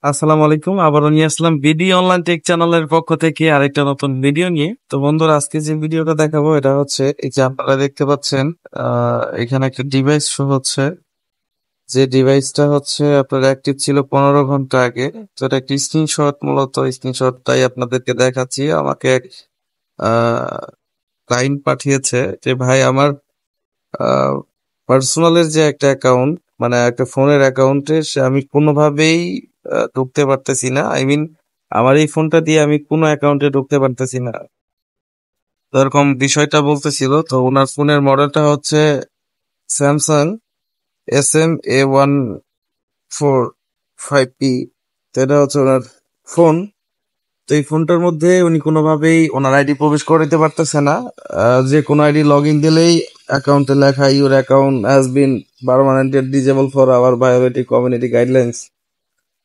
আসসালামু আলাইকুম। আবারও নিয়ে আসলাম বিডি অনলাইন টেক চ্যানেলের পক্ষ থেকে আরেকটা নতুন ভিডিও নিয়ে। তো বন্ধুরা, আজকে যে ভিডিওটা দেখাবো এটা হচ্ছে এই যে আপনারা দেখতে পাচ্ছেন, এখানে একটা ডিভাইস শো হচ্ছে। যে ডিভাইসটা হচ্ছে আপনার অ্যাক্টিভ ছিল 15 ঘন্টা আগে। তো এটা একটি স্ক্রিনশট, মূলত স্ক্রিনশটটাই আপনাদেরকে দেখাচ্ছি। আমাকে এক ক্লায়েন্ট পাঠিয়েছে যে ভাই আমার পার্সোনালের যে একটা অ্যাকাউন্ট, মানে একটা ফোনের অ্যাকাউন্টে সে আমি কোনোভাবেই ঢুকতে পারতেছি না। আই মিন, আমার এই ফোনটা দিয়ে আমি কোনো অ্যাকাউন্টে ঢুকতে পারতেছি না। তো এরকম বিষয়টা বলতেছিল। তো ওনার ফোনের মডেলটা হচ্ছে স্যামসাং SM A145P। তো এটা হচ্ছে ওনার ফোন। তো এই ফোনটার মধ্যে উনি কোনোভাবেই ওনার আইডি প্রবেশ করাতে পারতেছে না। যে কোনো আইডি লগ ইন দিলেই অ্যাকাউন্টে লেখা your account has been permanently disable for our biometric community guidelines.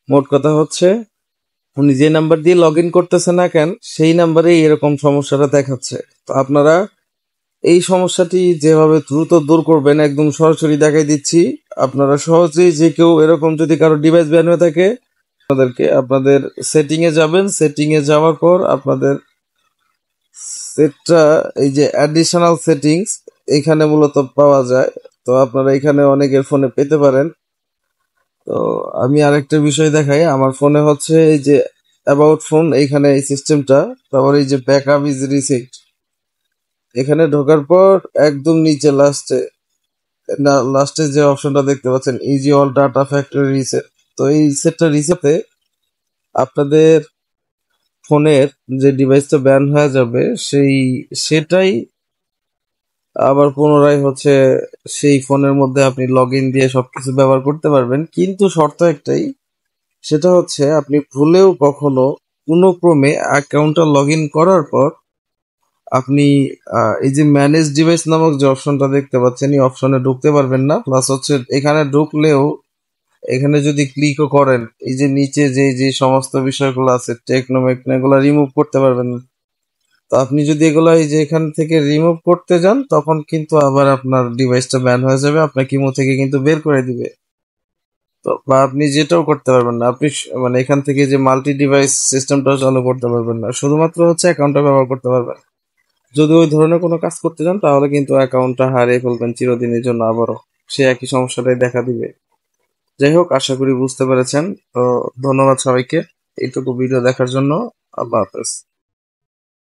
মোট কথা হচ্ছে উনি যে নাম্বার দিয়ে লগ ইন করতেছে না কেন, সেই নাম্বারেই এরকম সমস্যাটা দেখাচ্ছে। তো আপনারা এই সমস্যাটি যেভাবে দ্রুত দূর করবেন একদম সরাসরি দেখাই দিচ্ছি। আপনারা সহজেই, যে কেউ এরকম যদি কারো ডিভাইস ব্যান হয়ে থাকে, আপনাদের সেটিং এ যাবেন। সেটিং এ যাওয়ার পর আপনাদের সেটটা, এই যে অ্যাডিশনাল সেটিংস, এখানে মূলত পাওয়া যায়। তো আপনারা এখানে অনেকের ফোনে পেতে পারেন। তো আমি আরেকটা বিষয় দেখাই। আমার ফোনে হচ্ছে এই যে অ্যাবাউট ফোন, এইখানে এই সিস্টেমটা। তারপর এই যে ব্যাকআপ ইজ রিসেট, এখানে ঢোকার পর একদম নিচে লাস্টে যে অপশনটা দেখতে পাচ্ছেন, easy all data factory reset. তো এই সেটটা রিসেটে আপনাদের ফোনের যে ডিভাইসটা ব্যান হয়ে যাবে, সেটাই আবার পুনরায় হচ্ছে সেই ফোনের মধ্যে আপনি লগ ইন দিয়ে সবকিছু ব্যবহার করতে পারবেন। কিন্তু শর্ত একটাই, সেটা হচ্ছে আপনি ভুলেও কখনো কোনো ক্রমে অ্যাকাউন্টটা লগ ইন করার পর আপনি এই যে ম্যানেজ ডিভাইস নামক যে অপশনটা দেখতে পাচ্ছেন, এই অপশনে ঢুকতে পারবেন না। প্লাস হচ্ছে এখানে ঢুকলেও, এখানে যদি ক্লিকও করেন, এই যে নিচে যে যে সমস্ত বিষয়গুলো আছে টেকনো মেকনো, এগুলো রিমুভ করতে পারবেন না। তো আপনি যদি এগুলো এই যে এখান থেকে রিমুভ করতে যান, তখন কিন্তু আবার আপনার ডিভাইসটা ব্যান হয়ে যাবে, আপনার কিমো থেকে কিন্তু বের করে দিবে। তো বা আপনি যেটাও করতে পারবেন না, আপনি মানে এখান থেকে যে মাল্টি ডিভাইস সিস্টেমটাও চালু করতে পারবেন না, শুধুমাত্র হচ্ছে অ্যাকাউন্টটা ব্যবহার করতে পারবেন। যদি ওই ধরনের কোনো কাজ করতে যান, তাহলে কিন্তু অ্যাকাউন্টটা হারিয়ে ফেলবেন চিরদিনের জন্য আবারও। সে একই সমস্যাটাই দেখা দিবে। যাই হোক, আশা করি বুঝতে পেরেছেন। তো ধন্যবাদ সবাইকে এইটুকু ভিডিও দেখার জন্য। আল্লাহ হাফেজ।